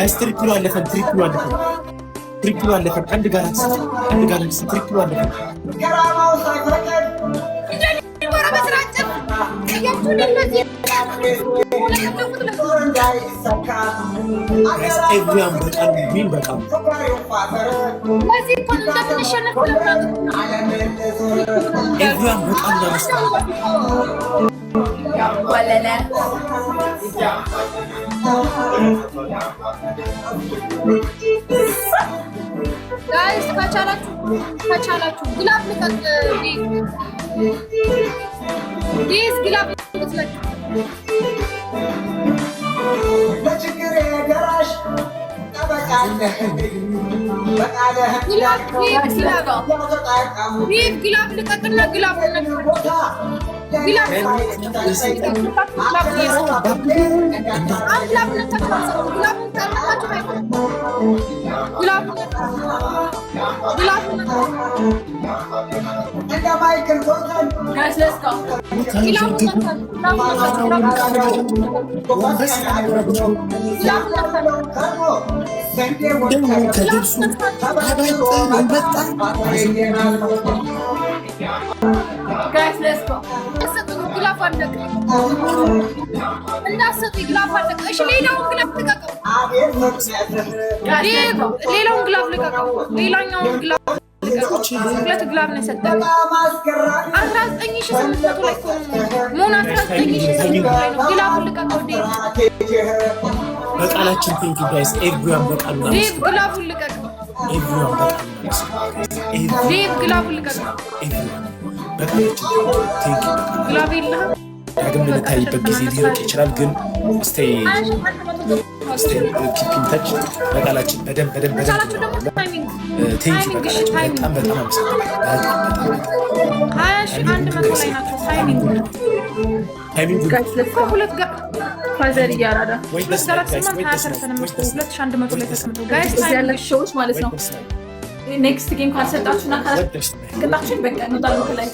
Triple على فن triple على فن triple على فن عند جالكسي triple على فن everyone በጣም ምን በጣም everyone በጣም ያመስላል ወለለ guys ከቻላችሁ ግላብ ልቀቅ ዲስ ግላብ ልቀቅ ለችግር የገራሽ ተበቃለህ በቃለህ ግላብ ልቀቅና ግላብ Guys, let's go. Guys, let's go. ሁለት ግላብ ነው የሰጠው 19800 ላይ ሞና 19800 ላይ ነው ግላብ ልቀቀው በቃላችን ቴንክ ዩ ጋይስ ኤቭሪዋን በቃሉ ነው ግላብ ልቀቀው ኤቭሪዋን ግላብ ልቀቀው በቃላችን ቴንክ ዩ ግላብ ይልህ ዳግም ልታይበት ጊዜ ሊርቅ ይችላል ግን ስቴይ ኪፒንግ ታች በቃላችን በደንብ ቴንክ ዩ በጣም አመሰግናለሁ ላይ ናቸው ታይሚንግ ጋይስ ለሁለት ፋዘር ያራዳ ጋይስ ያለሽ ሾዎች ማለት ነው ኔክስት ጌም ካልሰጣችሁና ካላችሁ በቃ ነው ላይ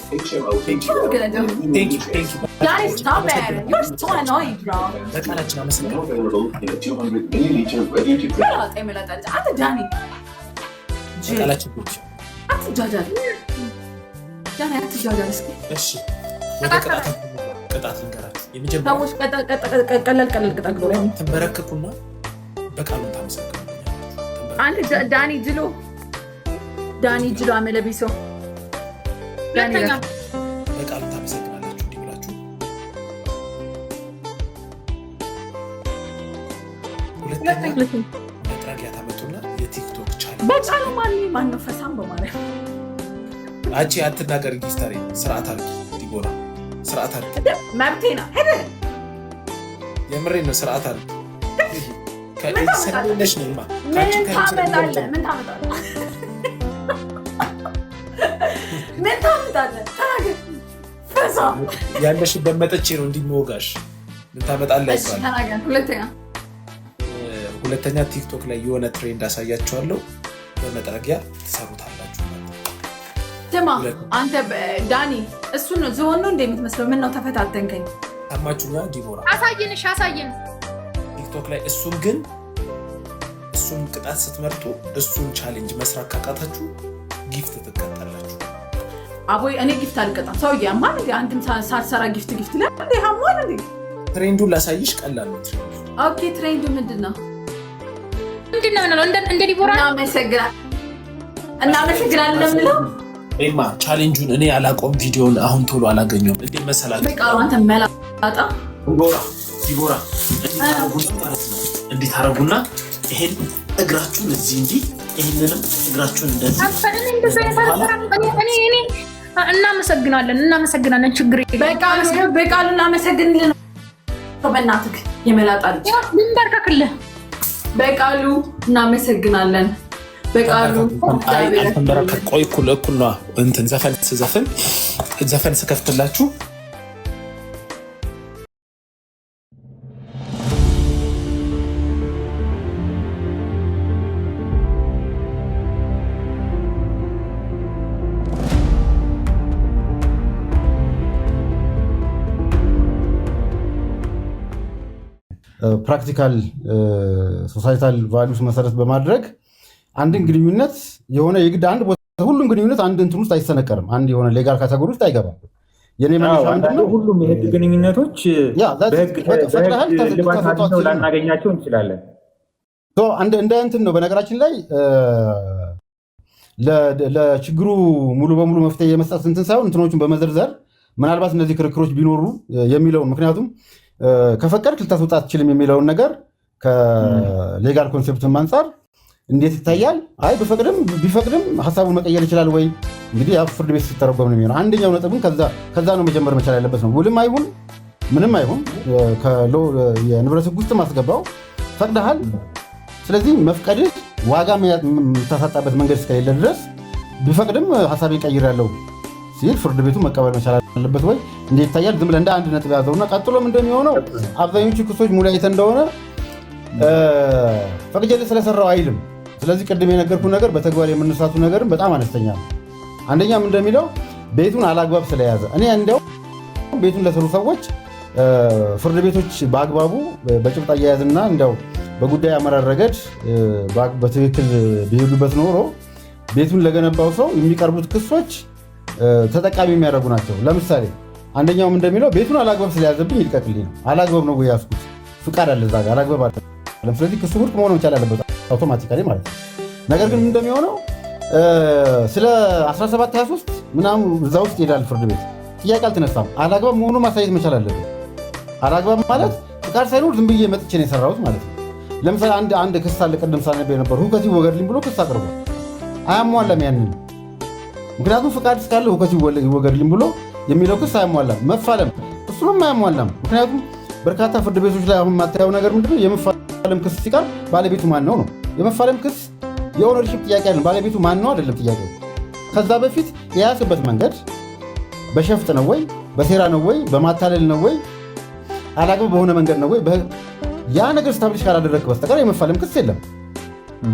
Guys, stop it. You're so annoying, bro. በቃላችን አመሰግናለሁ አንተ ዳኒ በቃላችን ብቻ አትጃጃል እስኪ እሺ ወደ ቅጣት እንገራችሁ የመጀመሪያው ቀለል ቅጣት ነው ተንበረከኩና በቃሉ ታመሰግናለሁ አንተ ዳኒ ጅሎ አመለቢሶ ሁለተኛ በቃሉ ታመሰግናላችሁ እንዲህ ብላችሁ ሁለተኛ መጥራጊያ ታመጡና የቲክቶክ ቻናል በቃሉ ማን ነው ፈሳም በማለት አንቺ አትናገር ጊስታሪ ስርዓት አድርጊ ዲቦራ ስርዓት አድርጊ መብቴ ነው ሄደ የምሬን ነው ስርዓት አድርጊ ከሰለሽ ነውማ ምን ታመጣለህ ፈሳ ያለሽበት መጥቼ ነው እንዲሞጋሽ ምን ታመጣለህ ይባላል ሁለተኛ ቲክቶክ ላይ የሆነ ትሬንድ አሳያችኋለሁ በመጥረጊያ ትሰሩታላችሁ ደማ አንተ ዳኒ እሱ ነው ዝሆን ነው እንደምትመስለው ምን ነው ተፈታተንከኝ ታማቹኛ ዲቦራ አሳየን ቲክቶክ ላይ እሱን ቅጣት ስትመርጡ እሱን ቻሌንጅ መስራት ካቃታችሁ ጊፍት ትቀጣላችሁ አቦይ እኔ ጊፍት አልቀጣም ሰውዬ ማን እንደ አንድም ሳልሰራ ጊፍት ላይ እንደ ሃማን እንደ ትሬንዱን ላሳይሽ ቀላል ነው። ኦኬ ትሬንዱ ምንድነው? እንደ ዲቦራ እናመሰግናለን ነው ኤማ ቻሌንጁን እኔ አላቆም ቪዲዮን አሁን ቶሎ አላገኘውም። እንዴ መሰላችሁ በቃ አንተ መላጣ ዲቦራ እንዴት አረጉና ይሄን እግራችሁን እዚህ እንጂ ይሄንንም እግራችሁን እንደዚህ እናመሰግናለን ችግር በቃ እናመሰግንልን ነው። በእናትህ የመላጣ ልጅ ልንበርከክልህ በቃሉ እናመሰግናለን። በቃሉ ቆይ እኩል ነው እንትን ዘፈን ስከፍትላችሁ ፕራክቲካል ሶሳይታል ቫሉስ መሰረት በማድረግ አንድን ግንኙነት የሆነ የግድ አንድ ቦታ ሁሉም ግንኙነት አንድ እንትን ውስጥ አይሰነቀርም። አንድ የሆነ ሌጋል ካቴጎሪ ውስጥ አይገባም። የኔ መነሻ ምንድነው? ሁሉም የህግ ግንኙነቶች በህግ ላናገኛቸው እንችላለን። እንደ እንትን ነው። በነገራችን ላይ ለችግሩ ሙሉ በሙሉ መፍትሄ የመስጠት እንትን ሳይሆን እንትኖቹን በመዘርዘር ምናልባት እነዚህ ክርክሮች ቢኖሩ የሚለውን ምክንያቱም ከፈቀድክ ልታስወጣ አትችልም የሚለውን ነገር ከሌጋል ኮንሴፕትም አንጻር እንዴት ይታያል? አይ ቢፈቅድም ሀሳቡን መቀየር ይችላል ወይ? እንግዲህ ፍርድ ቤት ሲተረጎም ነው የሚሆነው። አንደኛው ነጥብን ከዛ ነው መጀመር መቻል ያለበት ነው። ውልም አይሁን ምንም አይሁን የንብረት ህግ ውስጥ ማስገባው ፈቅደሃል። ስለዚህ መፍቀድህ ዋጋ የምታሳጣበት መንገድ እስከሌለ ድረስ ቢፈቅድም ሀሳቤን ቀይሬያለሁ ሲል ፍርድ ቤቱ መቀበል መቻል አለበት ወይ? እንዴት ይታያል? ዝም ብለህ እንደ አንድ ነጥብ ያዘውና ቀጥሎም እንደሚሆነው አብዛኞቹ ክሶች ሙሉ አይተህ እንደሆነ ፈቅጄልህ ስለሰራው አይልም። ስለዚህ ቅድም የነገርኩህ ነገር በተግባር የምንሳቱ ነገርም በጣም አነስተኛ ነው። አንደኛም እንደሚለው ቤቱን አላግባብ ስለያዘ እኔ እንዲያው ቤቱን ለሰሩ ሰዎች ፍርድ ቤቶች በአግባቡ በጭብጥ አያያዝና እንዲያው በጉዳይ አመራር ረገድ በትክክል ቢሄዱበት ኖሮ ቤቱን ለገነባው ሰው የሚቀርቡት ክሶች ተጠቃሚ የሚያደርጉ ናቸው። ለምሳሌ አንደኛውም እንደሚለው ቤቱን አላግባብ ስለያዘብኝ ይልቀቅልኝ ነው። አላግባብ ነው ያዝኩት፣ ፍቃድ አለ እዛ ጋር አላግባብ አለ። ስለዚህ ክሱ ውድቅ መሆን መቻል አለበት አውቶማቲካሊ ማለት ነው። ነገር ግን እንደሚሆነው ስለ 1723 ምናምን እዛ ውስጥ ይሄዳል ፍርድ ቤት ጥያቄ አልተነሳም። አላግባብ መሆኑ ማሳየት መቻል አለበት። አላግባብ ማለት ፍቃድ ሳይኖር ዝም ብዬ መጥቼ ነው የሰራሁት ማለት ነው። ለምሳሌ አንድ ክስ አለ ቅድም ሳነብ የነበሩ ሁከት ይወገድልኝ ብሎ ክስ አቅርቧል። አያሟላም ያንን ምክንያቱም ፍቃድ እስካለ ሁከት ይወገድልኝ ብሎ የሚለው ክስ አያሟላም። መፋለም እሱንም አያሟላም። ምክንያቱም በርካታ ፍርድ ቤቶች ላይ አሁን የማታየው ነገር ምንድነው? የመፋለም ክስ ሲቀርብ ባለቤቱ ማን ነው ነው። የመፋለም ክስ የኦነርሺፕ ጥያቄ አለ። ባለቤቱ ማን ነው አይደለም ጥያቄው። ከዛ በፊት የያዝበት መንገድ በሸፍጥ ነው ወይ በሴራ ነው ወይ በማታለል ነው ወይ አላግባብ በሆነ መንገድ ነው ወይ ያ ነገር ስታብሊሽ ካላደረግክ በስተቀር የመፋለም ክስ የለም።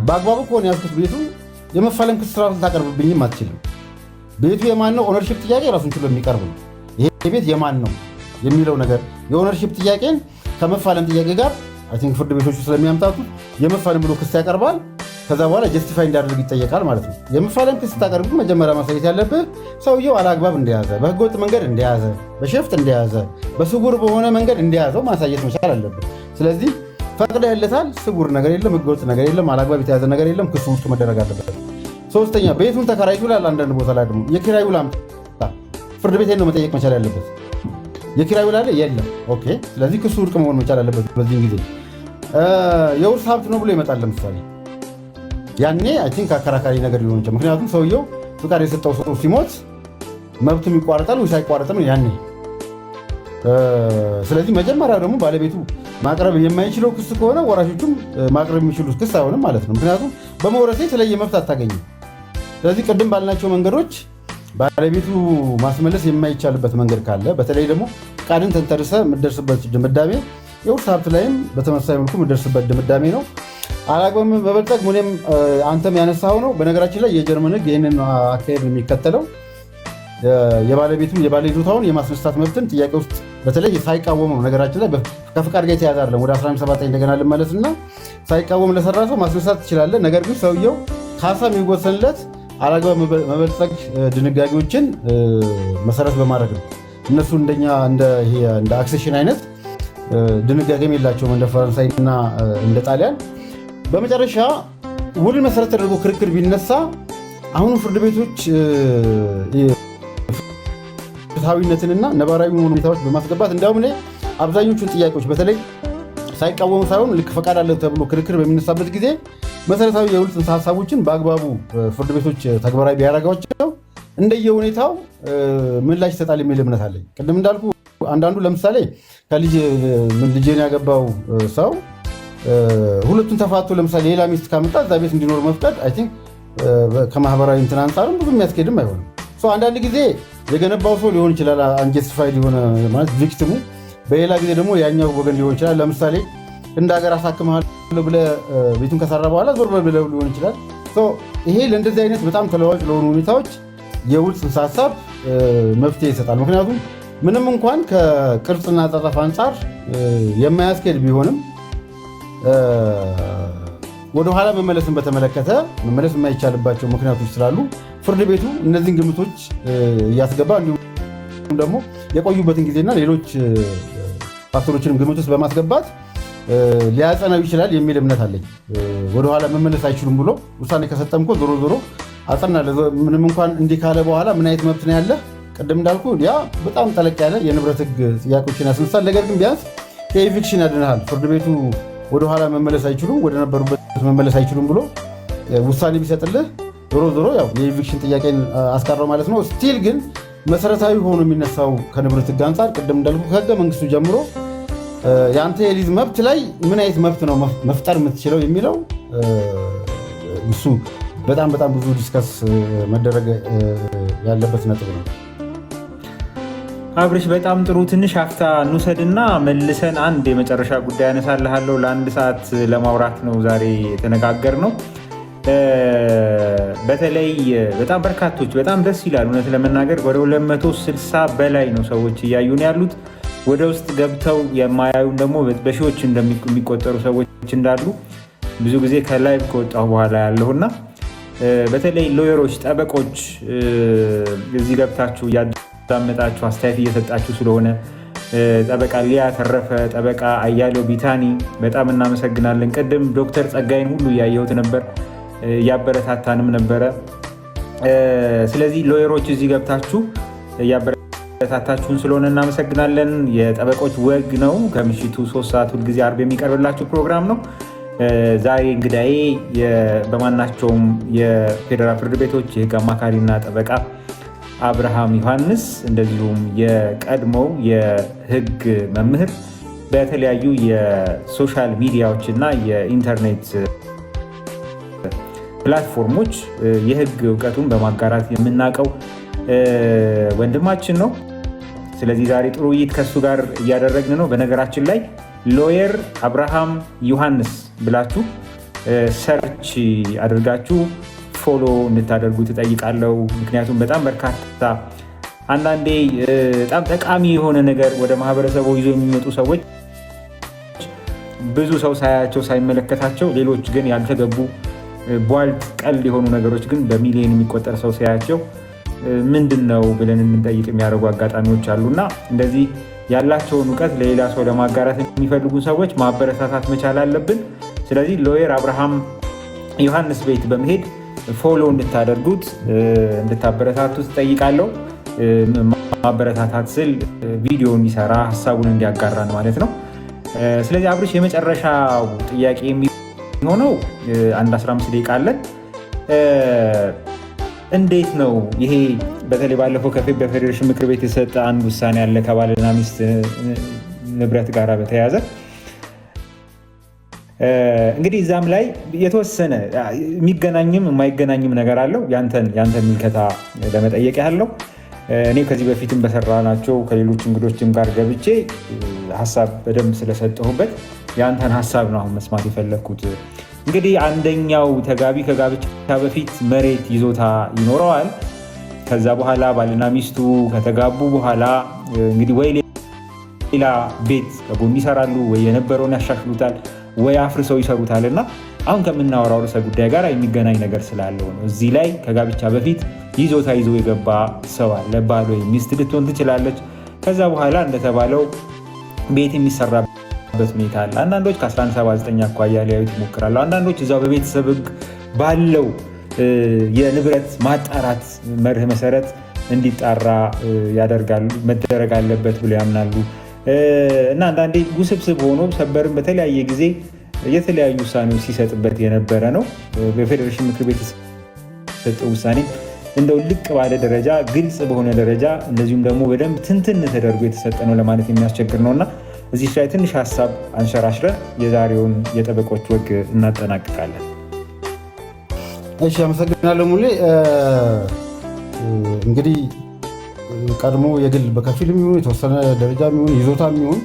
በአግባቡ ከሆነ ያዝኩት ቤቱ የመፋለም ክስ ራሱ ታቀርብብኝም አትችልም። ቤቱ የማን ነው? ኦነርሺፕ ጥያቄ ራሱን ችሎ የሚቀርብ ነው። ይሄ ቤት የማን ነው የሚለው ነገር የኦነርሺፕ ጥያቄን ከመፋለም ጥያቄ ጋር አይ ቲንክ ፍርድ ቤቶቹ ስለሚያምታቱ የመፋለም ብሎ ክስ ያቀርባል። ከዛ በኋላ ጀስቲፋይ እንዲያደርግ ይጠየቃል ማለት ነው። የመፋለም ክስ ስታቀርብ መጀመሪያ ማሳየት ያለብህ ሰውየው አላግባብ እንደያዘ፣ በህገወጥ መንገድ እንደያዘ፣ በሸፍጥ እንደያዘ፣ በስውር በሆነ መንገድ እንደያዘው ማሳየት መቻል አለብህ። ስለዚህ ፈቅደህለታል። ስውር ነገር የለም፣ ህገወጥ ነገር የለም፣ አላግባብ የተያዘ ነገር የለም። ክሱ ውስጥ መደረግ አለበት። ሶስተኛ ቤቱን ተከራይቶ ይላል። አንዳንድ ቦታ ላይ ደግሞ የኪራይ ውል አምጣ ፍርድ ቤት ነው መጠየቅ መቻል ያለበት። የኪራይ ውል አለ የለም። ኦኬ። ስለዚህ ክሱ ውድቅ መሆን መቻል አለበት። በዚህ ጊዜ የውርስ ሀብት ነው ብሎ ይመጣል። ለምሳሌ ያኔ አይ ቲንክ አከራካሪ ነገር ሊሆን ይችላል። ምክንያቱም ሰውየው ፍቃድ የሰጠው ሰው ሲሞት መብቱም ይቋረጣል ወይስ አይቋረጥም ያኔ። ስለዚህ መጀመሪያ ደግሞ ባለቤቱ ማቅረብ የማይችለው ክስ ከሆነ ወራሾቹም ማቅረብ የሚችሉት ክስ አይሆንም ማለት ነው። ምክንያቱም በመውረሴ የተለየ መብት አታገኝም። ስለዚህ ቅድም ባልናቸው መንገዶች ባለቤቱ ማስመለስ የማይቻልበት መንገድ ካለ በተለይ ደግሞ ፍቃድን ተንተርሰ የምደርስበት ድምዳሜ የውርስ ሀብት ላይም በተመሳሳይ መልኩ የምደርስበት ድምዳሜ ነው። አላግባብ መበልጸግ ሙኔም አንተም ያነሳው ነው። በነገራችን ላይ የጀርመን ሕግ ይህንን አካሄድ የሚከተለው የባለቤቱም የባለይዞታውን የማስነሳት መብትን ጥያቄ ውስጥ በተለይ ሳይቃወሙ ነው። ነገራችን ላይ ከፍቃድ ጋር የተያዘ አይደለም። ወደ 1179 እንደገና ልመለስና ሳይቃወም ለሰራ ሰው ማስነሳት ትችላለህ። ነገር ግን ሰውየው ካሳ የሚወሰንለት አላግባብ መበልጸግ ድንጋጌዎችን መሰረት በማድረግ ነው። እነሱ እንደ አክሴሽን አይነት ድንጋጌም የላቸውም እንደ ፈረንሳይና እንደ ጣሊያን። በመጨረሻ ውልን መሰረት ተደርጎ ክርክር ቢነሳ አሁኑ ፍርድ ቤቶች ፍትሐዊነትንና ነባራዊ ሁኔታዎች በማስገባት እንዲያውም አብዛኞቹን ጥያቄዎች በተለይ ሳይቃወሙ ሳይሆን ልክ ፈቃድ አለ ተብሎ ክርክር በሚነሳበት ጊዜ መሰረታዊ የውል ጽንሰ ሀሳቦችን በአግባቡ ፍርድ ቤቶች ተግባራዊ ቢያደርጓቸው እንደየሁኔታው ምላሽ ይሰጣል የሚል እምነት አለኝ። ቅድም እንዳልኩ አንዳንዱ ለምሳሌ ልጄን ያገባው ሰው ሁለቱን ተፋቶ ለምሳሌ ሌላ ሚስት ካመጣ እዛ ቤት እንዲኖር መፍቀድ አይ ቲንክ ከማህበራዊ እንትን አንጻርም ብዙ የሚያስኬድም አይሆንም። አንዳንድ ጊዜ የገነባው ሰው ሊሆን ይችላል አንጀስቲፋይድ የሆነ ማለት ቪክቲሙ፣ በሌላ ጊዜ ደግሞ ያኛው ወገን ሊሆን ይችላል። ለምሳሌ እንደ ሀገር አሳክምሃለሁ ብለህ ቤቱን ከሰራ በኋላ ዞር በል ብለው ሊሆን ይችላል። ይሄ ለእንደዚህ አይነት በጣም ተለዋጭ ለሆኑ ሁኔታዎች የውል ጽንሰ ሀሳብ መፍትሄ ይሰጣል። ምክንያቱም ምንም እንኳን ከቅርጽና አጻጻፍ አንጻር የማያስኬድ ቢሆንም ወደኋላ መመለስን በተመለከተ መመለስ የማይቻልባቸው ምክንያቶች ስላሉ ፍርድ ቤቱ እነዚህን ግምቶች እያስገባ እንዲሁም ደግሞ የቆዩበትን ጊዜና ሌሎች ፋክተሮችንም ግምት ውስጥ በማስገባት ሊያጸናው ይችላል የሚል እምነት አለኝ። ወደኋላ መመለስ አይችሉም ብሎ ውሳኔ ከሰጠም እኮ ዞሮ ዞሮ አጸና። ምንም እንኳን እንዲህ ካለ በኋላ ምን አይነት መብት ነው ያለ? ቅድም እንዳልኩ ያ በጣም ጠለቅ ያለ የንብረት ህግ ጥያቄዎችን ያስነሳል። ነገር ግን ቢያንስ ከኤቪክሽን ያድንሃል። ፍርድ ቤቱ ወደኋላ መመለስ አይችሉም፣ ወደ ነበሩበት መመለስ አይችሉም ብሎ ውሳኔ ቢሰጥልህ ዞሮ ዞሮ ያው የኤቪክሽን ጥያቄን አስቀረው ማለት ነው። ስቲል ግን መሰረታዊ ሆኖ የሚነሳው ከንብረት ህግ አንጻር ቅድም እንዳልኩ ከህገ መንግስቱ ጀምሮ የአንተ የሊዝ መብት ላይ ምን አይነት መብት ነው መፍጠር የምትችለው የሚለው እሱ በጣም ብዙ ዲስከስ መደረግ ያለበት ነጥብ ነው። አብርሽ በጣም ጥሩ። ትንሽ አፍታ እንውሰድና መልሰን አንድ የመጨረሻ ጉዳይ አነሳልሃለሁ። ለአንድ ሰዓት ለማውራት ነው ዛሬ የተነጋገርነው። በተለይ በጣም በርካቶች በጣም ደስ ይላል። እውነት ለመናገር ወደ 260 በላይ ነው ሰዎች እያዩን ያሉት። ወደ ውስጥ ገብተው የማያዩን ደግሞ በሺዎች እንደሚቆጠሩ ሰዎች እንዳሉ ብዙ ጊዜ ከላይቭ ከወጣሁ በኋላ ያለሁና በተለይ ሎየሮች፣ ጠበቆች እዚህ ገብታችሁ እያዳመጣችሁ አስተያየት እየሰጣችሁ ስለሆነ ጠበቃ ሊያ ተረፈ፣ ጠበቃ አያሌው ቢታኒ በጣም እናመሰግናለን። ቅድም ዶክተር ጸጋይን ሁሉ እያየሁት ነበር፣ እያበረታታንም ነበረ። ስለዚህ ሎየሮች እዚህ ገብታችሁ እያበረታታችሁን ስለሆነ እናመሰግናለን። የጠበቆች ወግ ነው። ከምሽቱ 3 ሰዓት ሁልጊዜ አርብ የሚቀርብላችሁ ፕሮግራም ነው። ዛሬ እንግዳዬ በማናቸውም የፌዴራል ፍርድ ቤቶች የህግ አማካሪና ጠበቃ አብርሃም ዮሐንስ፣ እንደዚሁም የቀድሞው የህግ መምህር በተለያዩ የሶሻል ሚዲያዎች እና የኢንተርኔት ፕላትፎርሞች የህግ እውቀቱን በማጋራት የምናውቀው ወንድማችን ነው። ስለዚህ ዛሬ ጥሩ ውይይት ከሱ ጋር እያደረግን ነው። በነገራችን ላይ ሎየር አብርሃም ዮሐንስ ብላችሁ ሰርች አድርጋችሁ ፎሎ እንድታደርጉ ትጠይቃለሁ። ምክንያቱም በጣም በርካታ አንዳንዴ በጣም ጠቃሚ የሆነ ነገር ወደ ማህበረሰቡ ይዞ የሚመጡ ሰዎች ብዙ ሰው ሳያቸው ሳይመለከታቸው፣ ሌሎች ግን ያልተገቡ ቧልት ቀልድ የሆኑ ነገሮች ግን በሚሊዮን የሚቆጠር ሰው ሳያቸው ምንድን ነው ብለን እንጠይቅ የሚያደርጉ አጋጣሚዎች አሉና እንደዚህ ያላቸውን እውቀት ለሌላ ሰው ለማጋራት የሚፈልጉ ሰዎች ማበረታታት መቻል አለብን። ስለዚህ ሎየር አብርሃም ዮሐንስ ቤት በመሄድ ፎሎ እንድታደርጉት እንድታበረታቱት ጠይቃለሁ። ማበረታታት ስል ቪዲዮ እንዲሰራ ሀሳቡን እንዲያጋራን ማለት ነው። ስለዚህ አብርሽ የመጨረሻው ጥያቄ የሚሆነው 15 ደቂቃ አለን። እንዴት ነው ይሄ በተለይ ባለፈው በፌዴሬሽን ምክር ቤት የሰጠ አንድ ውሳኔ አለ ከባልና ሚስት ንብረት ጋር በተያያዘ እንግዲህ እዛም ላይ የተወሰነ የሚገናኝም የማይገናኝም ነገር አለው። ያንተን ምልከታ ለመጠየቅ ያለው እኔ ከዚህ በፊትም በሰራናቸው ከሌሎች እንግዶችም ጋር ገብቼ ሀሳብ በደንብ ስለሰጠሁበት ያንተን ሀሳብ ነው አሁን መስማት የፈለግኩት። እንግዲህ አንደኛው ተጋቢ ከጋብቻ በፊት መሬት ይዞታ ይኖረዋል። ከዛ በኋላ ባልና ሚስቱ ከተጋቡ በኋላ እንግዲህ ወይ ሌላ ቤት ከጎን ይሰራሉ፣ ወይ የነበረውን ያሻሽሉታል፣ ወይ አፍርሰው ይሰሩታል። እና አሁን ከምናወራው ርዕሰ ጉዳይ ጋር የሚገናኝ ነገር ስላለው ነው። እዚህ ላይ ከጋብቻ በፊት ይዞታ ይዞ የገባ ሰው አለ። ባል ወይ ሚስት ልትሆን ትችላለች። ከዛ በኋላ እንደተባለው ቤት የሚሰራ ሁኔታ አለ። አንዳንዶች ከ1179 አኳያ ሊያዩት ይሞክራሉ። አንዳንዶች እዛው በቤተሰብ ሕግ ባለው የንብረት ማጣራት መርህ መሰረት እንዲጣራ ያደርጋሉ፣ መደረግ አለበት ብለው ያምናሉ። እና አንዳንዴ ውስብስብ ሆኖ ሰበርም በተለያየ ጊዜ የተለያዩ ውሳኔዎች ሲሰጥበት የነበረ ነው። በፌዴሬሽን ምክር ቤት የተሰጠው ውሳኔ እንደው ልቅ ባለ ደረጃ ግልጽ በሆነ ደረጃ እንደዚሁም ደግሞ በደንብ ትንትን ተደርጎ የተሰጠ ነው ለማለት የሚያስቸግር ነው እና እዚህ ላይ ትንሽ ሀሳብ አንሸራሽረን የዛሬውን የጠበቆች ወግ እናጠናቅቃለን። እሺ፣ አመሰግናለሁ ሙሌ። እንግዲህ ቀድሞ የግል በከፊል የሚሆን የተወሰነ ደረጃ የሚሆን ይዞታ የሚሆን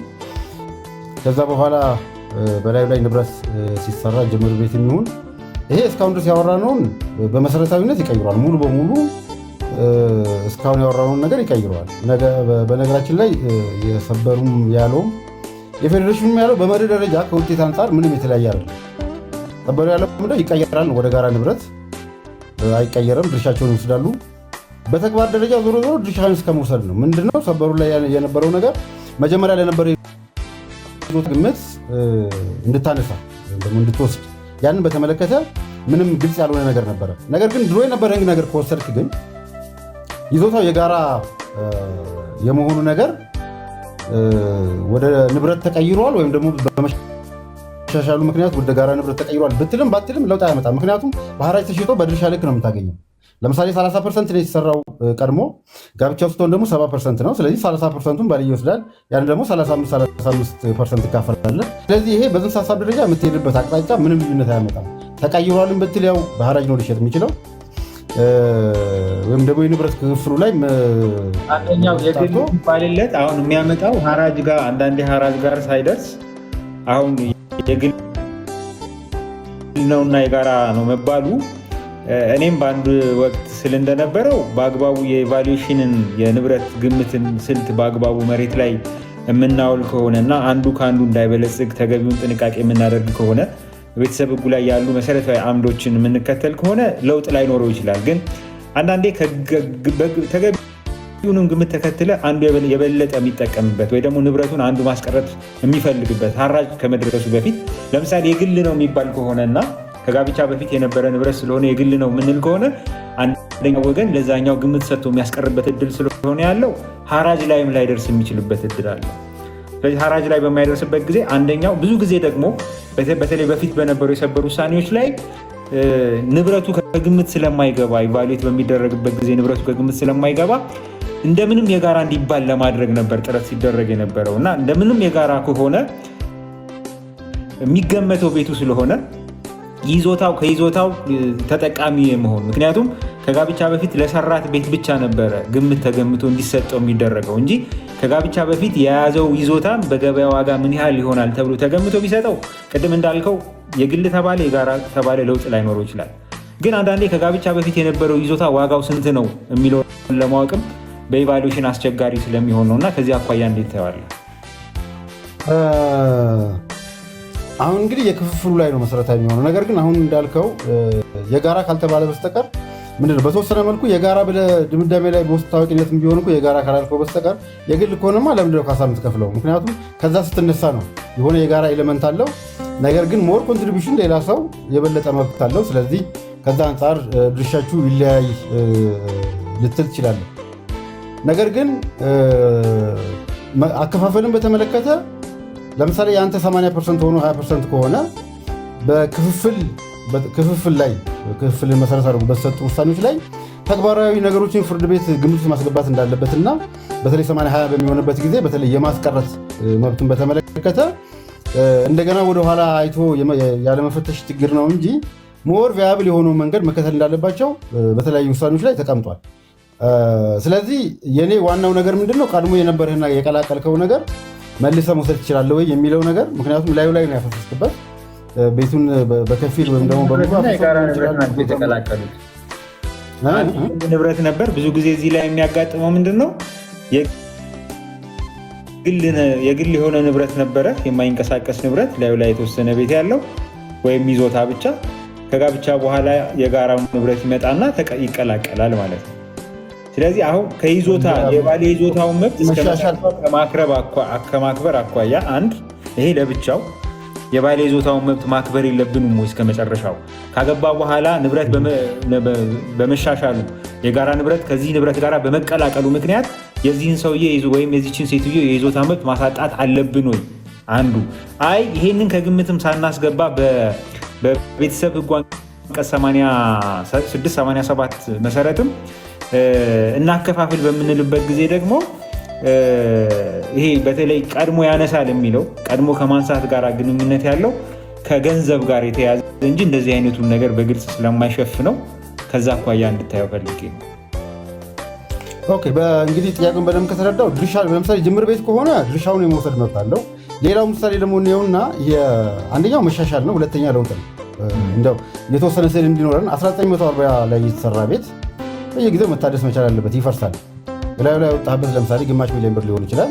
ከዛ በኋላ በላዩ ላይ ንብረት ሲሰራ ጅምር ቤት የሚሆን ይሄ እስካሁን ድረስ ያወራነውን በመሰረታዊነት ይቀይረዋል። ሙሉ በሙሉ እስካሁን ያወራነውን ነገር ይቀይረዋል። በነገራችን ላይ የሰበሩም ያለውም የፌዴሬሽኑም ያለው በመርህ ደረጃ ከውጤት አንጻር ምንም የተለያየ አይደለም። ሰበሩ ያለው ምንድነው? ይቀየራል ወደ ጋራ ንብረት አይቀየርም፣ ድርሻቸውን ይወስዳሉ። በተግባር ደረጃ ዞሮ ዞሮ ድርሻህን እስከመውሰድ ነው። ምንድነው ሰበሩ ላይ የነበረው ነገር መጀመሪያ ለነበረው ግምት እንድታነሳ ደግሞ እንድትወስድ ያንን በተመለከተ ምንም ግልጽ ያልሆነ ነገር ነበረ። ነገር ግን ድሮ የነበረ ነገር ከወሰድክ ግን ይዞታው የጋራ የመሆኑ ነገር ወደ ንብረት ተቀይሯል ወይም ደግሞ በመሻሻሉ ምክንያት ወደ ጋራ ንብረት ተቀይሯል ብትልም ባትልም ለውጥ አያመጣም። ምክንያቱም በሐራጅ ተሽጦ በድርሻ ልክ ነው የምታገኘው። ለምሳሌ 30% ነው የተሰራው ቀድሞ፣ ጋብቻ ውስጥ ደግሞ 70% ነው። ስለዚህ 30%ን ባልየ ይወስዳል፣ ያን ደግሞ 35% ይካፈላል። ስለዚህ ይሄ በጽንሰ ሀሳብ ደረጃ የምትሄድበት አቅጣጫ ምንም ልዩነት አያመጣም። ተቀይሯልን ብትል ያው በሐራጅ ነው ሊሸጥ የሚችለው ወይም ደግሞ የንብረት ክፍሉ ላይ አንደኛው የግል ባልለት አሁን የሚያመጣው ሐራጅ ጋር አንዳንዴ ሐራጅ ጋር ሳይደርስ አሁን የግል ነውና የጋራ ነው መባሉ እኔም በአንድ ወቅት ስል እንደነበረው በአግባቡ የኢቫሉዌሽንን የንብረት ግምትን ስልት በአግባቡ መሬት ላይ የምናውል ከሆነ እና አንዱ ከአንዱ እንዳይበለጽግ ተገቢውን ጥንቃቄ የምናደርግ ከሆነ ቤተሰብ ሕጉ ላይ ያሉ መሰረታዊ አምዶችን የምንከተል ከሆነ ለውጥ ላይኖረው ይችላል። ግን አንዳንዴ ተገቢውንም ግምት ተከትለ አንዱ የበለጠ የሚጠቀምበት ወይ ደግሞ ንብረቱን አንዱ ማስቀረት የሚፈልግበት ሐራጅ ከመድረሱ በፊት ለምሳሌ የግል ነው የሚባል ከሆነና ከጋብቻ በፊት የነበረ ንብረት ስለሆነ የግል ነው ምንል ከሆነ አንደኛው ወገን ለዛኛው ግምት ሰጥቶ የሚያስቀርበት እድል ስለሆነ ያለው ሐራጅ ላይም ላይደርስ የሚችልበት እድል አለ። ስለዚህ ሐራጅ ላይ በማይደርስበት ጊዜ አንደኛው ብዙ ጊዜ ደግሞ በተለይ በፊት በነበሩ የሰበር ውሳኔዎች ላይ ንብረቱ ከግምት ስለማይገባ ኢቫሉዌት በሚደረግበት ጊዜ ንብረቱ ከግምት ስለማይገባ እንደምንም የጋራ እንዲባል ለማድረግ ነበር ጥረት ሲደረግ የነበረው እና እንደምንም የጋራ ከሆነ የሚገመተው ቤቱ ስለሆነ ከይዞታው ተጠቃሚ የመሆን ምክንያቱም ከጋብቻ በፊት ለሰራት ቤት ብቻ ነበረ ግምት ተገምቶ እንዲሰጠው የሚደረገው እንጂ ከጋብቻ በፊት የያዘው ይዞታ በገበያ ዋጋ ምን ያህል ይሆናል ተብሎ ተገምቶ ቢሰጠው ቅድም እንዳልከው የግል ተባለ የጋራ ተባለ ለውጥ ላይኖረው ይችላል። ግን አንዳንዴ ከጋብቻ በፊት የነበረው ይዞታ ዋጋው ስንት ነው የሚለውን ለማወቅም በኢቫሉዌሽን አስቸጋሪ ስለሚሆን ነው እና ከዚህ አኳያ እንዴት ታየዋለህ? አሁን እንግዲህ የክፍፍሉ ላይ ነው መሰረታዊ የሚሆነው ነገር። ግን አሁን እንዳልከው የጋራ ካልተባለ በስተቀር ምንድነው በተወሰነ መልኩ የጋራ ብለህ ድምዳሜ ላይ በውስጥ ታዋቂነት ቢሆን እኮ የጋራ ካላልከው በስተቀር የግል ከሆነማ ለምንድነው ካሳ የምትከፍለው? ምክንያቱም ከዛ ስትነሳ ነው የሆነ የጋራ ኤሌመንት አለው። ነገር ግን ሞር ኮንትሪቢሽን ሌላ ሰው የበለጠ መብት አለው። ስለዚህ ከዛ አንጻር ድርሻችሁ ይለያይ ልትል ትችላለህ። ነገር ግን አከፋፈልን በተመለከተ ለምሳሌ የአንተ 80% ሆኖ 20% ከሆነ በክፍፍል ላይ ክፍፍልን መሰረት አድርጎ በተሰጡ ውሳኔዎች ላይ ተግባራዊ ነገሮችን ፍርድ ቤት ግምት ማስገባት እንዳለበትና በተለይ 80-20 በሚሆንበት ጊዜ በተለይ የማስቀረት መብትን በተመለከተ እንደገና ወደኋላ አይቶ ያለመፈተሽ ችግር ነው እንጂ ሞር ቪያብል የሆነው መንገድ መከተል እንዳለባቸው በተለያዩ ውሳኔዎች ላይ ተቀምጧል። ስለዚህ የኔ ዋናው ነገር ምንድነው ቀድሞ የነበረህና የቀላቀልከው ነገር መልሰ መውሰድ ትችላለህ ወይ የሚለው ነገር። ምክንያቱም ላዩ ላይ ነው ያፈሰስክበት ቤቱን በከፊል ወይም ደግሞ ንብረት ነበር። ብዙ ጊዜ እዚህ ላይ የሚያጋጥመው ምንድነው የግል የሆነ ንብረት ነበረ፣ የማይንቀሳቀስ ንብረት ላዩ ላይ የተወሰነ ቤት ያለው ወይም ይዞታ ብቻ። ከጋብቻ በኋላ የጋራው ንብረት ይመጣና ይቀላቀላል ማለት ነው። ስለዚህ አሁን ከይዞታ የባለ ይዞታውን መብት ከማክበር አኳያ አንድ ይሄ ለብቻው የባለ ይዞታውን መብት ማክበር የለብንም ወይ? እስከ መጨረሻው ካገባ በኋላ ንብረት በመሻሻሉ የጋራ ንብረት ከዚህ ንብረት ጋር በመቀላቀሉ ምክንያት የዚህን ሰውዬ ወይም የዚችን ሴትዮ የይዞታ መብት ማሳጣት አለብን ወይ? አንዱ አይ ይሄንን ከግምትም ሳናስገባ በቤተሰብ ሕጉ አንቀጽ 86-87 መሰረትም እናከፋፍል በምንልበት ጊዜ ደግሞ ይሄ በተለይ ቀድሞ ያነሳል የሚለው ቀድሞ ከማንሳት ጋር ግንኙነት ያለው ከገንዘብ ጋር የተያዘ እንጂ እንደዚህ አይነቱን ነገር በግልጽ ስለማይሸፍነው ከዛ አኳያ እንድታየው ፈልጌ ነው። ኦኬ እንግዲህ ጥያቄውን በደንብ ከተረዳው ድርሻ ለምሳሌ ጅምር ቤት ከሆነ ድርሻውን የመውሰድ መብት አለው። ሌላው ምሳሌ ደግሞ እኔውና አንደኛው መሻሻል ነው፣ ሁለተኛ ለውጥ ነው። እንደው የተወሰነ ስዕል እንዲኖረን 1940 ላይ የተሰራ ቤት በየጊዜው መታደስ መቻል አለበት፣ ይፈርሳል። ላዩ ላይ ወጣበት ለምሳሌ ግማሽ ሚሊዮን ብር ሊሆን ይችላል።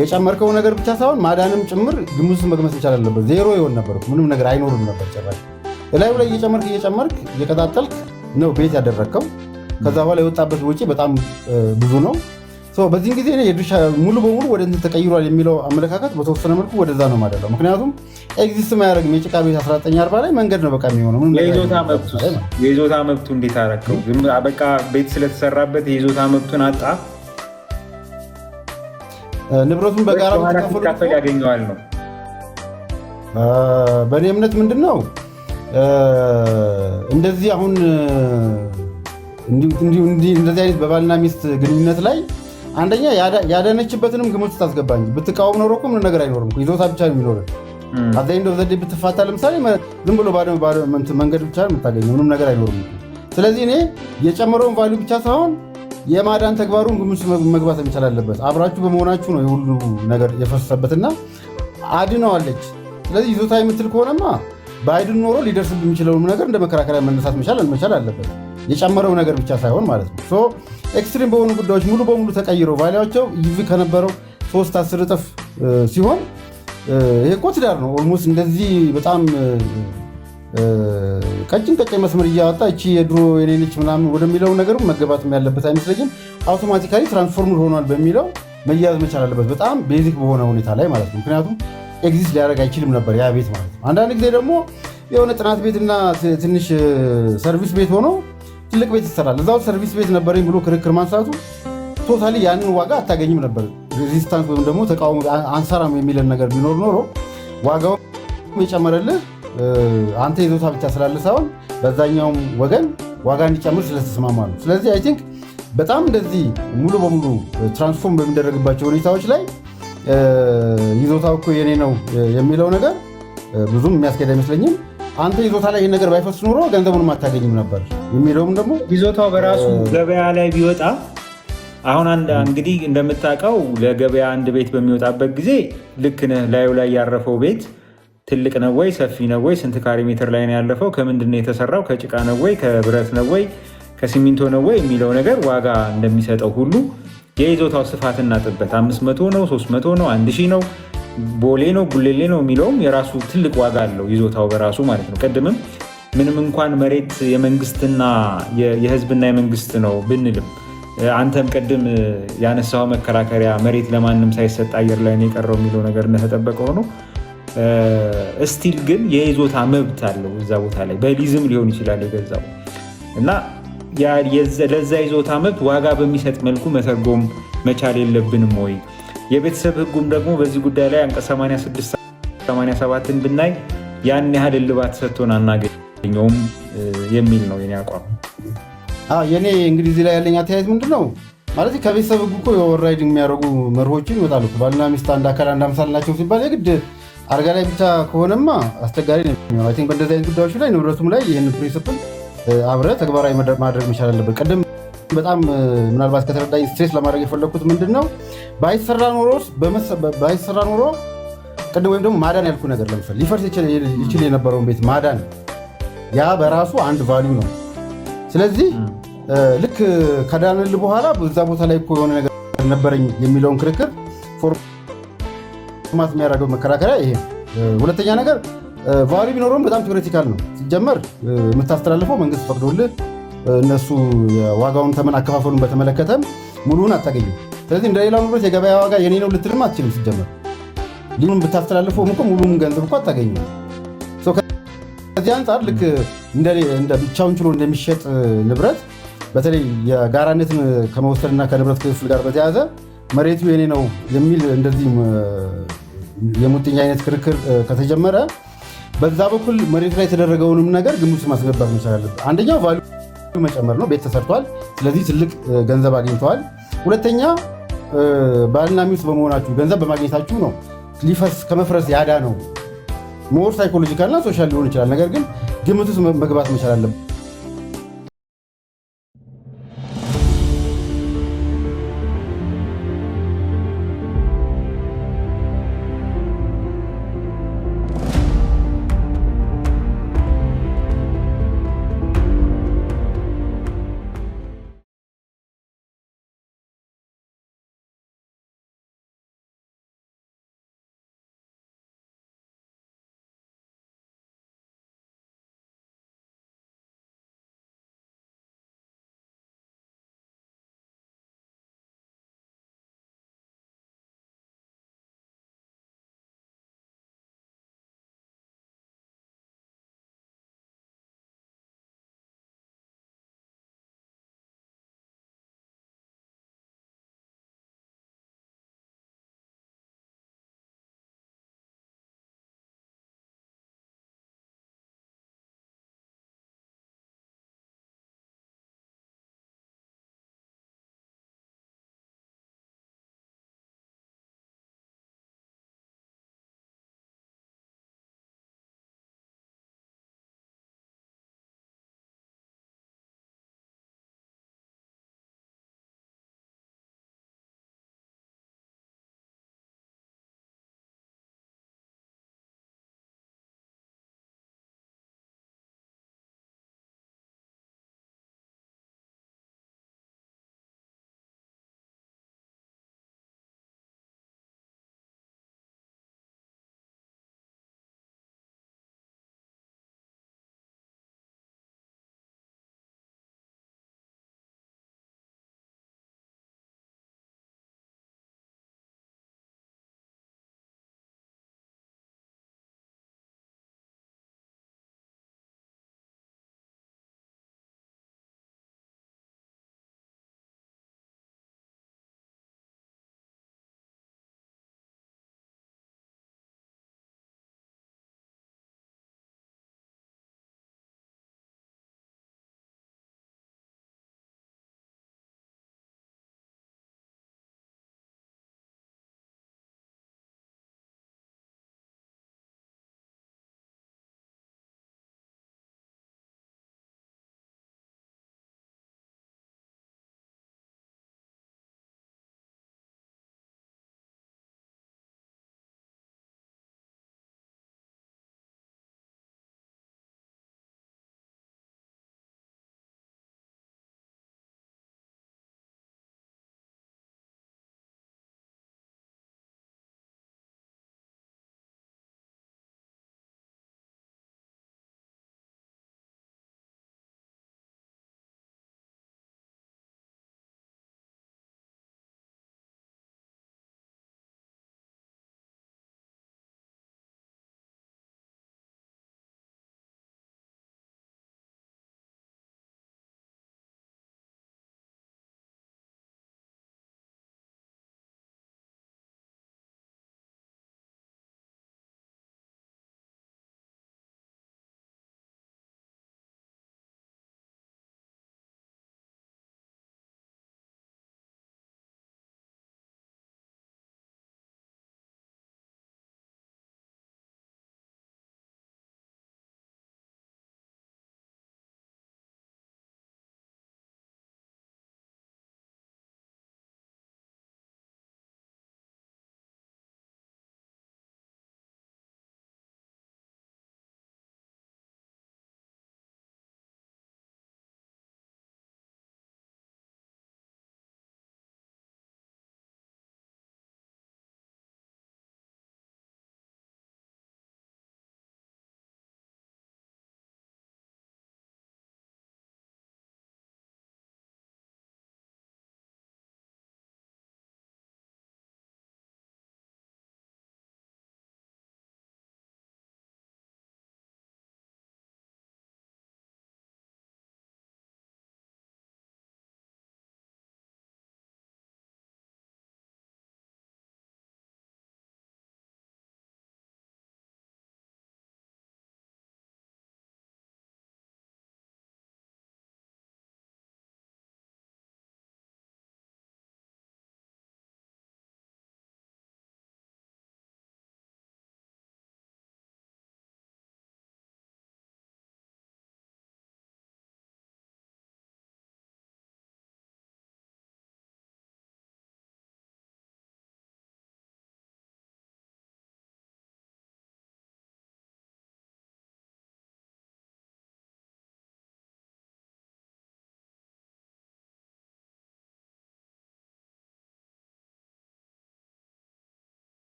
የጨመርከው ነገር ብቻ ሳይሆን ማዳንም ጭምር ግምት ውስጥ መግባት መቻል አለበት። ዜሮ ይሆን ነበር፣ ምንም ነገር አይኖርም ነበር ጭራሽ። ላዩ ላይ እየጨመርክ እየቀጣጠልክ ነው ቤት ያደረግከው። ከዛ በኋላ የወጣበት ወጪ በጣም ብዙ ነው። በዚህን ጊዜ የድርሻ ሙሉ በሙሉ ወደ እንትን ተቀይሯል የሚለው አመለካከት በተወሰነ መልኩ ወደዛ ነው ማደለው። ምክንያቱም ኤግዚስት ማያደርግም የጭቃ ቤት 1940 ላይ መንገድ ነው በቃ የሚሆነው። የይዞታ መብቱ እንዴት አደረከው? በቃ ቤት ስለተሰራበት የይዞታ መብቱን አጣ። ንብረቱን በጋራ ሲካፈል ያገኘዋል ነው። በእኔ እምነት ምንድን ነው እንደዚህ አሁን እንደዚህ አይነት በባልና ሚስት ግንኙነት ላይ አንደኛ ያዳነችበትንም ግምት ውስጥ አስገባኝ። ብትቃወም ኖሮ እኮ ምንም ነገር አይኖርም። ይዞታ ብቻ ነው የሚኖርህ። አዛኝ እንደው ዘዴ ብትፋታ ለምሳሌ ዝም ብሎ መንገድ ብቻ የምታገኘው ምንም ነገር አይኖርም። ስለዚህ እኔ የጨመረውን ቫልዩ ብቻ ሳይሆን የማዳን ተግባሩን ግምት መግባት መቻል አለበት። አብራችሁ በመሆናችሁ ነው የሁሉ ነገር የፈሰሰበትና አድነዋለች። ስለዚህ ይዞታ የምትል ከሆነማ በአይድን ኖሮ ሊደርስብ የሚችለውን ነገር እንደ መከራከሪያ መነሳት መቻል አለበት። የጨመረው ነገር ብቻ ሳይሆን ማለት ነው። ኤክስትሪም በሆኑ ጉዳዮች ሙሉ በሙሉ ተቀይረው ቫሊያቸው ይህ ከነበረው 3-10 እጥፍ ሲሆን ይሄ እኮ ትዳር ነው። ኦልሞስት እንደዚህ በጣም ቀጭን መስመር እያወጣ እቺ የድሮ የሌለች ምናምን ወደሚለው ነገሩ መገባትም ያለበት አይመስለኝም። አውቶማቲካሊ ትራንስፎርምድ ሆኗል በሚለው መያዝ መቻል አለበት፣ በጣም ቤዚክ በሆነ ሁኔታ ላይ ማለት ነው። ምክንያቱም ኤግዚስት ሊያደርግ አይችልም ነበር ያ ቤት ማለት ነው። አንዳንድ ጊዜ ደግሞ የሆነ ጥናት ቤትና ትንሽ ሰርቪስ ቤት ሆኖ ትልቅ ቤት ይሰራል። እዛው ሰርቪስ ቤት ነበረኝ ብሎ ክርክር ማንሳቱ ቶታሊ ያንን ዋጋ አታገኝም ነበር። ሬዚስታንስ ወይም ደግሞ ተቃውሞ አንሰራም የሚለን ነገር ቢኖር ኖሮ ዋጋው የጨመረልህ አንተ ይዞታ ብቻ ስላለ ሳይሆን በዛኛውም ወገን ዋጋ እንዲጨምር ስለተስማማ ነው። ስለዚህ አይ ቲንክ በጣም እንደዚህ ሙሉ በሙሉ ትራንስፎርም በሚደረግባቸው ሁኔታዎች ላይ ይዞታው እኮ የኔ ነው የሚለው ነገር ብዙም የሚያስኬድ አይመስለኝም። አንተ ይዞታ ላይ ይህን ነገር ባይፈስ ኖሮ ገንዘቡንም አታገኝም ነበር የሚለውም ደግሞ ይዞታው በራሱ ገበያ ላይ ቢወጣ አሁን እንግዲህ እንደምታውቀው ለገበያ አንድ ቤት በሚወጣበት ጊዜ ልክ ነህ። ላዩ ላይ ያረፈው ቤት ትልቅ ነው ወይ ሰፊ ነው ወይ ስንት ካሬ ሜትር ላይ ነው ያለፈው፣ ከምንድን ነው የተሰራው፣ ከጭቃ ነው ወይ ከብረት ነው ወይ ከሲሚንቶ ነው ወይ የሚለው ነገር ዋጋ እንደሚሰጠው ሁሉ የይዞታው ስፋትና ጥበት 500 ነው 300 ነው 1000 ነው ቦሌ ነው ጉሌሌ ነው የሚለውም የራሱ ትልቅ ዋጋ አለው ይዞታው በራሱ ማለት ነው። ቅድምም ምንም እንኳን መሬት የመንግስትና የህዝብና የመንግስት ነው ብንልም አንተም ቅድም ያነሳው መከራከሪያ መሬት ለማንም ሳይሰጥ አየር ላይ ነው የቀረው የሚለው ነገር እንደተጠበቀ ሆኖ እስቲል ግን የይዞታ መብት አለው እዛ ቦታ ላይ በሊዝም ሊሆን ይችላል የገዛው እና ለዛ ይዞታ መብት ዋጋ በሚሰጥ መልኩ መተርጎም መቻል የለብንም ወይ? የቤተሰብ ህጉም ደግሞ በዚህ ጉዳይ ላይ አንቀጽ 86-87ን ብናይ ያን ያህል እልባት ሰጥቶን አናገኘውም የሚል ነው የኔ አቋም። የኔ እንግዲህ እዚህ ላይ ያለኝ አተያየት ምንድን ነው ማለት ከቤተሰብ ህጉ እኮ የኦቨርራይዲንግ የሚያደርጉ መርሆችን ይወጣሉ። ባልና ሚስት አንድ አካል አንድ አምሳል ናቸው ሲባል የግድ አልጋ ላይ ብቻ ከሆነማ አስቸጋሪ ነው የሚሆነው። አይ ቲንክ በእንደዚህ አይነት ጉዳዮች ላይ ንብረቱም ላይ ይህን ፕሪንስፕል አብረህ ተግባራዊ ማድረግ መቻል አለበት። ቅድም በጣም ምናልባት ከተረዳኝ ስትሬስ ለማድረግ የፈለግኩት ምንድን ነው ባይሰራ ኖሮ ቅድም ወይም ደግሞ ማዳን ያልኩ ነገር ለምሳሌ ሊፈርስ ይችል የነበረውን ቤት ማዳን ያ በራሱ አንድ ቫሊዩ ነው። ስለዚህ ልክ ከዳንል በኋላ በዛ ቦታ ላይ እኮ የሆነ ነገር ነበረኝ የሚለውን ክርክር ፎርማት የሚያደርገው መከራከሪያ ይሄ። ሁለተኛ ነገር ቫሊዩ ቢኖረውም በጣም ቴዎሬቲካል ነው። ሲጀመር የምታስተላልፈው መንግስት ፈቅዶልህ እነሱ ዋጋውን ተመን አከፋፈሉን በተመለከተም ሙሉውን አታገኝም። ስለዚህ እንደሌላው ንብረት የገበያ ዋጋ የኔ ነው ልትልም አትችልም ሲጀመር። ሊኑን ብታስተላልፈውም እኮ ሙሉም ገንዘብ እኮ አታገኝም። ከዚህ አንጻር ልክ እንደ ብቻውን ችሎ እንደሚሸጥ ንብረት በተለይ የጋራነትን ከመወሰድና ከንብረት ክፍል ጋር በተያያዘ መሬቱ የኔ ነው የሚል እንደዚህ የሙጥኝ አይነት ክርክር ከተጀመረ በዛ በኩል መሬቱ ላይ የተደረገውንም ነገር ግምት ውስጥ ማስገባት መቻል አለበት። አንደኛው ቫልዩ መጨመር ነው። ቤት ተሰርቷል፣ ስለዚህ ትልቅ ገንዘብ አግኝተዋል። ሁለተኛ ባልና ሚስት በመሆናችሁ ገንዘብ በማግኘታችሁ ነው ሊፈስ ከመፍረስ ያዳ ነው። ሞር ሳይኮሎጂካልና ሶሻል ሊሆን ይችላል። ነገር ግን ግምት ውስጥ መግባት መቻል አለበት።